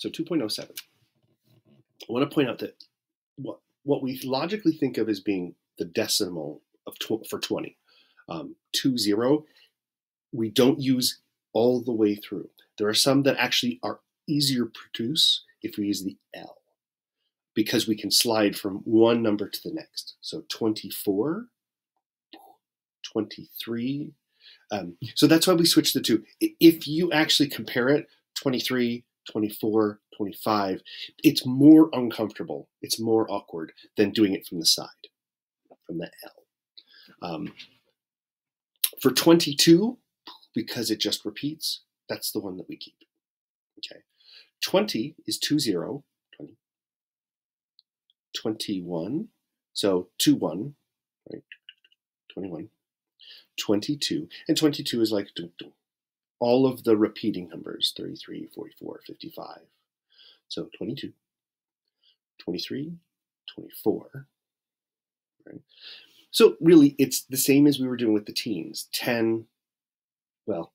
So 2.07. I want to point out that what we logically think of as being the decimal of for 20, 20, we don't use all the way through. There are some that actually are easier to produce if we use the L, because we can slide from one number to the next. So 24, 23. So that's why we switch the two. If you actually compare it, 23, 24, 25, it's more uncomfortable. It's more awkward than doing it from the side, from the L. For 22, because it just repeats, that's the one that we keep. Okay. 20 is 20, 20. 21, so 21, right? 21. 22, and 22 is like all of the repeating numbers, 33, 44, 55. So 22, 23, 24, right? So really, it's the same as we were doing with the teens. 10, well,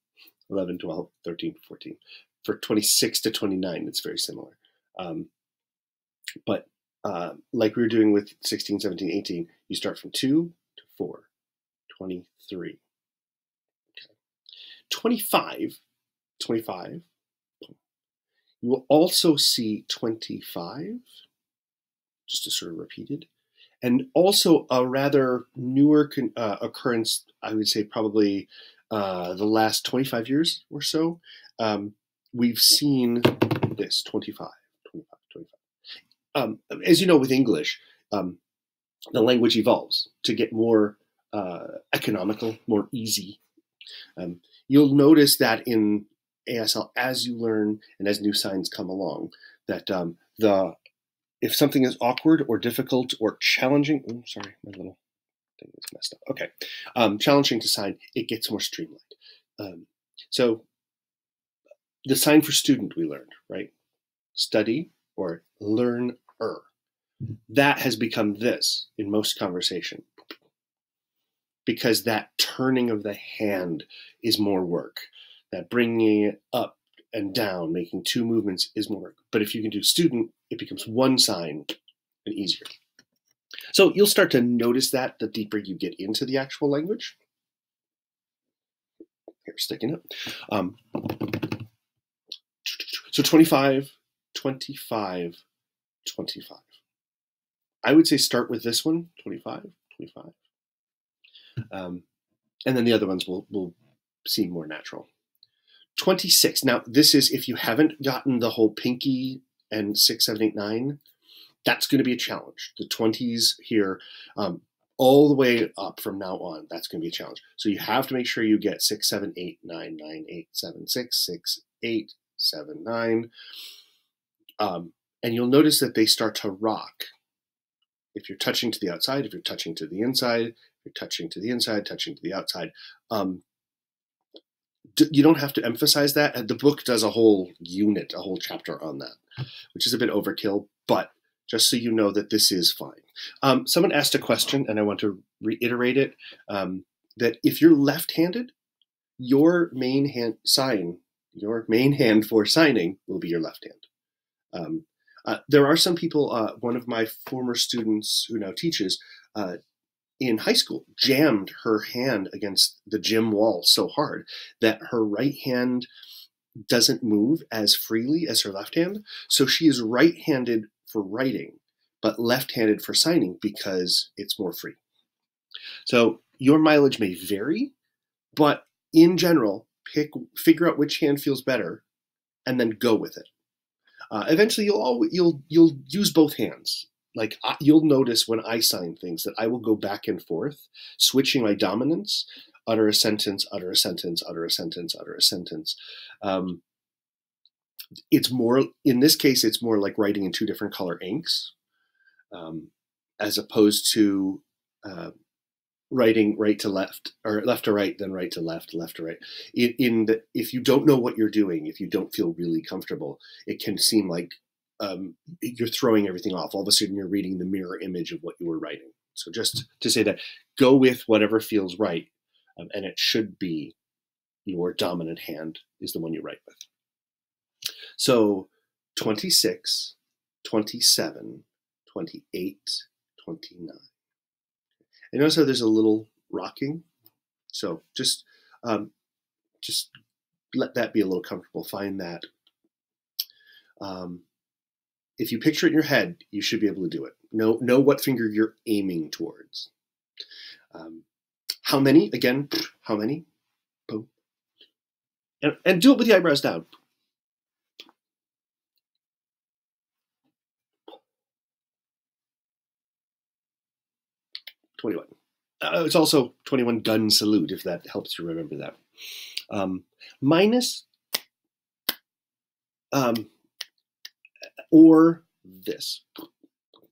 11, 12, 13, 14. For 26 to 29, it's very similar. But like we were doing with 16, 17, 18, you start from 2 to 4, 23. Okay. 25, you will also see 25, just a sort of repeated, and also a rather newer occurrence, I would say probably the last 25 years or so, we've seen this 25. As you know, with English, the language evolves to get more economical, more easy. You'll notice that in ASL, as you learn and as new signs come along, that if something is awkward or difficult or challenging, oh, sorry, my little thing was messed up. Okay, challenging to sign, it gets more streamlined. So the sign for student we learned, right? Study or learner. That has become this in most conversation, because that turning of the hand is more work. That bringing it up and down, making two movements is more work. But if you can do student, it becomes one sign and easier. So you'll start to notice that the deeper you get into the actual language. Here, sticking it. So 25, 25, 25. I would say start with this one, 25, 25. And then the other ones will seem more natural. 26. Now, this is, if you haven't gotten the whole pinky and 6, 7, 8, 9, that's going to be a challenge. The 20s here, all the way up from now on, that's going to be a challenge. So you have to make sure you get 6, 7, 8, 9, 9, 8, 7, 6, 6, 8, 7, 9. And you'll notice that they start to rock. If you're touching to the outside, if you're touching to the inside, if you're touching to the inside, touching to the outside. You don't have to emphasize that. The book does a whole unit, a whole chapter on that, which is a bit overkill, but just so you know that this is fine. Someone asked a question, and I want to reiterate it, that if you're left-handed, your main hand for signing will be your left hand. There are some people, one of my former students who now teaches, in high school, jammed her hand against the gym wall so hard that her right hand doesn't move as freely as her left hand. So she is right-handed for writing, but left-handed for signing because it's more free. So your mileage may vary, but in general, figure out which hand feels better and then go with it. Eventually, you'll use both hands. Like you'll notice when I sign things that I will go back and forth, switching my dominance, utter a sentence, utter a sentence, utter a sentence, utter a sentence. It's more, in this case, it's more like writing in two different color inks, as opposed to writing right to left, or left to right, then right to left, left to right. If you don't know what you're doing, if you don't feel really comfortable, it can seem like you're throwing everything off. All of a sudden, you're reading the mirror image of what you were writing. So just to say that, go with whatever feels right, and it should be your dominant hand is the one you write with. So 26, 27, 28, 29. And notice how there's a little rocking. So just let that be a little comfortable. Find that. If you picture it in your head, you should be able to do it. Know what finger you're aiming towards. How many? Again, how many? Boom. And do it with the eyebrows down. $21. It's also 21 gun salute, if that helps you remember that. Minus or this.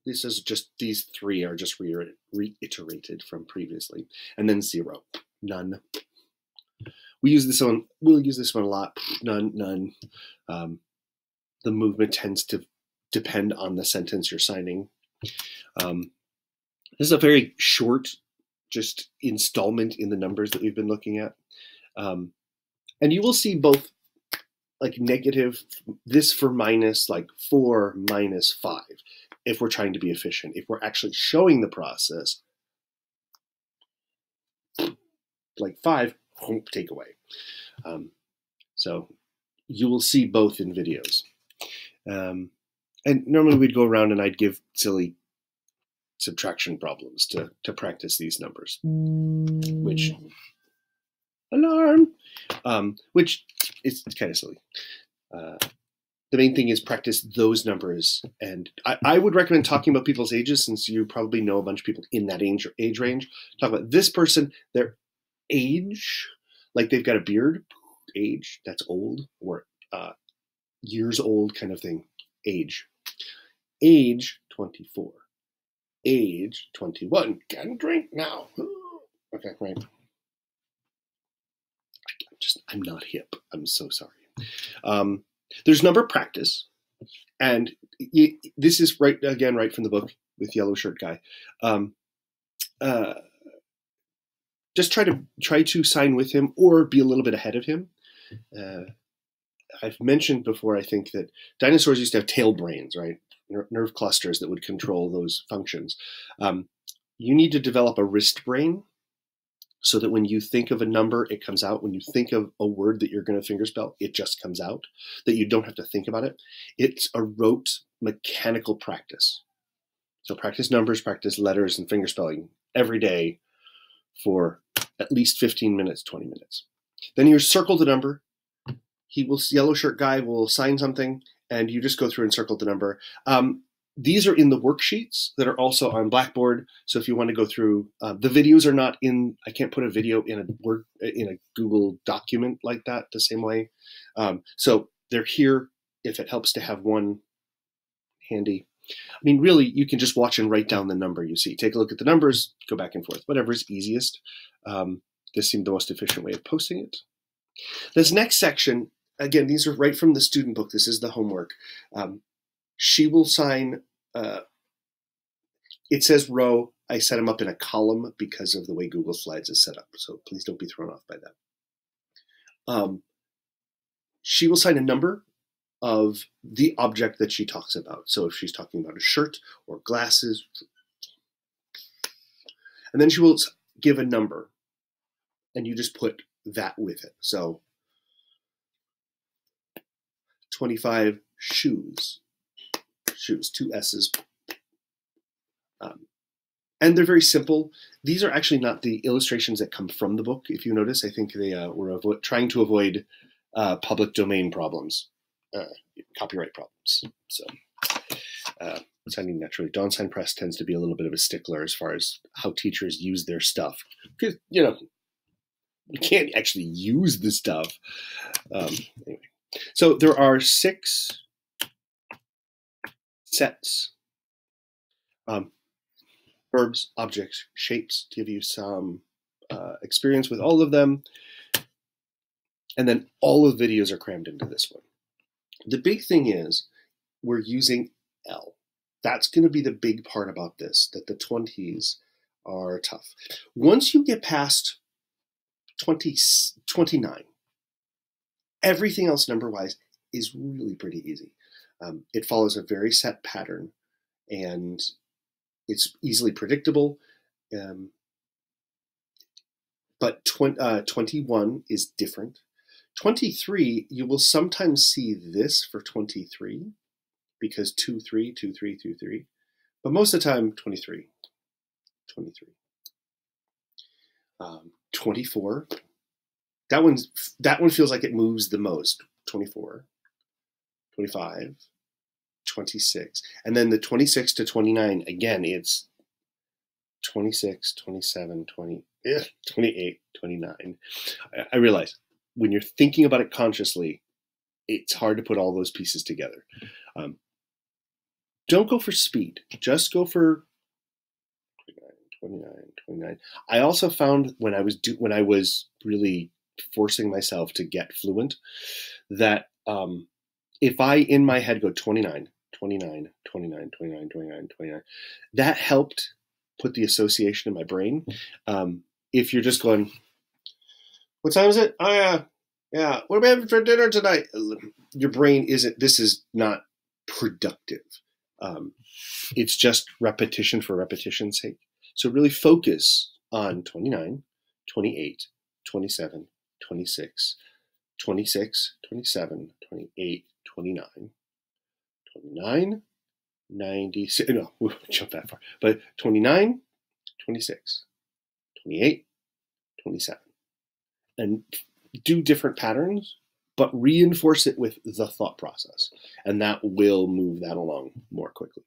This is just, these three are just reiterated from previously. And then 0, none. We'll use this one a lot. None. The movement tends to depend on the sentence you're signing. This is a very short, just installment in the numbers that we've been looking at. And you will see both like negative, this for minus, like 4 minus 5, if we're trying to be efficient. If we're actually showing the process, like 5, take away. So you will see both in videos. And normally we'd go around and I'd give silly subtraction problems to practice these numbers, which, alarm, which is kind of silly. The main thing is practice those numbers. And I would recommend talking about people's ages, since you probably know a bunch of people in that age range. Talk about this person, their age, like they've got a beard, age, that's old, or years old kind of thing, age. Age 24. Age 21. Can drink now. Okay, right. I'm not hip. I'm so sorry. There's number practice, and this is right from the book with Yellow Shirt Guy. Just try to sign with him or be a little bit ahead of him. I've mentioned before, I think, that dinosaurs used to have tail brains, right? Nerve clusters that would control those functions. You need to develop a wrist brain so that when you think of a number, it comes out. When you think of a word that you're going to fingerspell, it just comes out, that you don't have to think about it. It's a rote mechanical practice. So practice numbers, practice letters and fingerspelling every day for at least 15 minutes, 20 minutes. Then you circle the number. Yellow Shirt Guy will sign something, and you just go through and circle the number. These are in the worksheets that are also on Blackboard. So if you want to go through, the videos are not in. I can't put a video in a Google document like that the same way. So they're here if it helps to have one handy. I mean, really, you can just watch and write down the number you see. Take a look at the numbers, go back and forth, whatever is easiest. This seemed the most efficient way of posting it. This next section, again, these are right from the student book. This is the homework. She will sign, it says row. I set them up in a column because of the way Google Slides is set up. So please don't be thrown off by that. She will sign a number of the object that she talks about. So if she's talking about a shirt or glasses, and then she will give a number, and you just put that with it. So 25 shoes, 2 S's. And they're very simple. These are actually not the illustrations that come from the book. If you notice, I think they were trying to avoid public domain problems, copyright problems. So signing naturally. Dawnsign Press tends to be a little bit of a stickler as far as how teachers use their stuff. Because, you can't actually use the stuff. Anyway. So there are 6 sets. Verbs, objects, shapes, to give you some experience with all of them. And then all of the videos are crammed into this one. The big thing is we're using L. That's going to be the big part about this, that the 20s are tough. Once you get past 29, everything else number-wise is really pretty easy. It follows a very set pattern, and it's easily predictable. Um, but 21 is different. 23, you will sometimes see this for 23 because 2, 3, 2, 3, 2, 3. But most of the time, 23, 23. 24, that one feels like it moves the most. 24, 25, 26. And then the 26 to 29, again, it's 26, 27, 20, 28, 29. I realize when you're thinking about it consciously, it's hard to put all those pieces together. Don't go for speed. Just go for 29, 29. I also found when I was really forcing myself to get fluent that if I in my head go 29, 29, 29, 29, 29, 29, that helped put the association in my brain. If you're just going, what time is it? Oh yeah. What are we having for dinner tonight? Your brain isn't. This is not productive. It's just repetition for repetition's sake. So really focus on 29, 28, 27, 26, 26, 27, 28, 29, 29, 96. No, we'll jump that far. But 29, 26, 28, 27. And do different patterns, but reinforce it with the thought process. And that will move that along more quickly.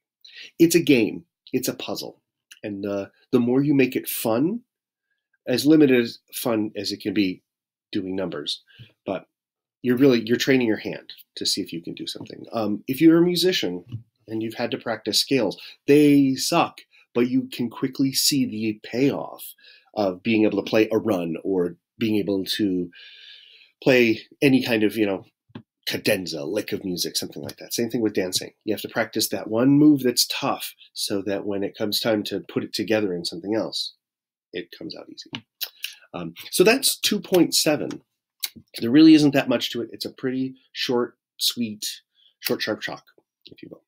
It's a game. It's a puzzle. And the more you make it fun, as limited fun as it can be doing numbers, but you're training your hand to see if you can do something. If you're a musician and you've had to practice scales, they suck, but you can quickly see the payoff of being able to play a run or being able to play any kind of, cadenza, lick of music, something like that. Same thing with dancing. You have to practice that one move that's tough so that when it comes time to put it together in something else, it comes out easy. So that's 2.7. There really isn't that much to it. It's a pretty short, sweet, short, sharp chalk, if you will.